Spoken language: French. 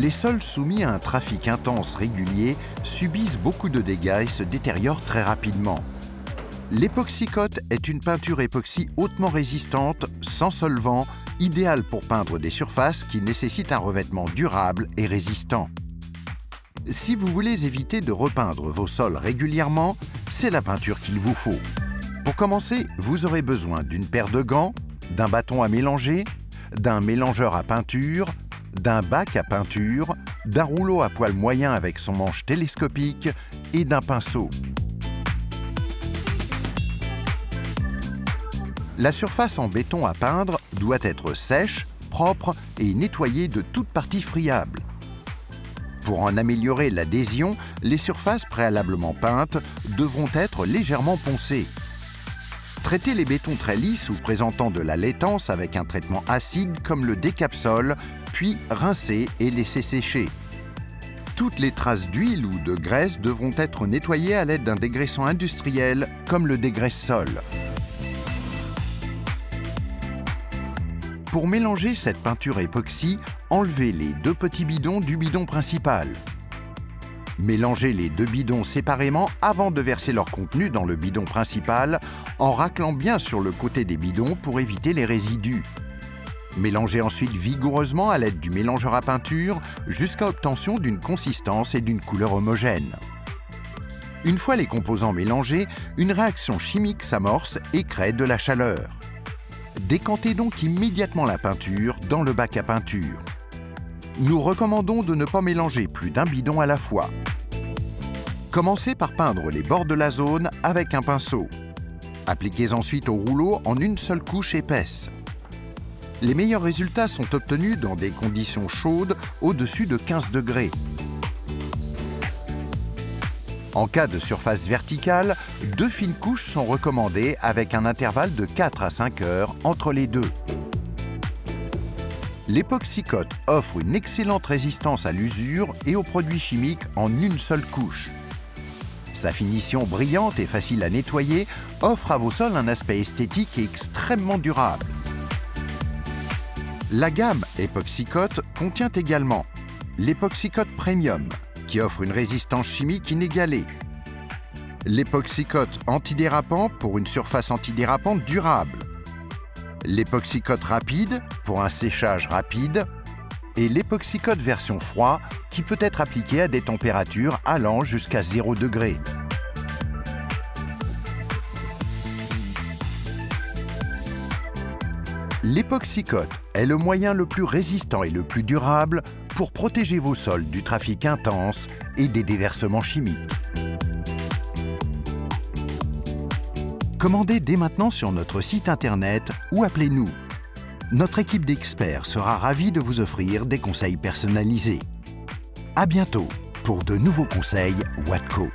Les sols soumis à un trafic intense régulier subissent beaucoup de dégâts et se détériorent très rapidement. L'époxycoat est une peinture époxy hautement résistante, sans solvant, idéale pour peindre des surfaces qui nécessitent un revêtement durable et résistant. Si vous voulez éviter de repeindre vos sols régulièrement, c'est la peinture qu'il vous faut. Pour commencer, vous aurez besoin d'une paire de gants, d'un bâton à mélanger, d'un mélangeur à peinture, d'un bac à peinture, d'un rouleau à poil moyen avec son manche télescopique et d'un pinceau. La surface en béton à peindre doit être sèche, propre et nettoyée de toute partie friable. Pour en améliorer l'adhésion, les surfaces préalablement peintes devront être légèrement poncées. Traitez les bétons très lisses ou présentant de la laitance avec un traitement acide comme le Décapsol, puis rincez et laissez sécher. Toutes les traces d'huile ou de graisse devront être nettoyées à l'aide d'un dégraissant industriel comme le dégraisse-sol. Pour mélanger cette peinture époxy, enlevez les 2 petits bidons du bidon principal. Mélangez les 2 bidons séparément avant de verser leur contenu dans le bidon principal en raclant bien sur le côté des bidons pour éviter les résidus. Mélangez ensuite vigoureusement à l'aide du mélangeur à peinture jusqu'à obtention d'une consistance et d'une couleur homogène. Une fois les composants mélangés, une réaction chimique s'amorce et crée de la chaleur. Décantez donc immédiatement la peinture dans le bac à peinture. Nous recommandons de ne pas mélanger plus d'un bidon à la fois. Commencez par peindre les bords de la zone avec un pinceau. Appliquez ensuite au rouleau en une seule couche épaisse. Les meilleurs résultats sont obtenus dans des conditions chaudes au-dessus de 15 degrés. En cas de surface verticale, 2 fines couches sont recommandées avec un intervalle de 4 à 5 heures entre les deux. L'époxycoat offre une excellente résistance à l'usure et aux produits chimiques en une seule couche. Sa finition brillante et facile à nettoyer offre à vos sols un aspect esthétique et extrêmement durable. La gamme Epoxycoat contient également l'Epoxycoat Premium, qui offre une résistance chimique inégalée. L'Epoxycoat antidérapant pour une surface antidérapante durable. L'Epoxycoat rapide pour un séchage rapide. Et l'Epoxycoat version froid qui peut être appliqué à des températures allant jusqu'à 0 degré. L'Epoxycoat est le moyen le plus résistant et le plus durable pour protéger vos sols du trafic intense et des déversements chimiques. Commandez dès maintenant sur notre site internet ou appelez-nous. Notre équipe d'experts sera ravie de vous offrir des conseils personnalisés. À bientôt pour de nouveaux conseils Watco.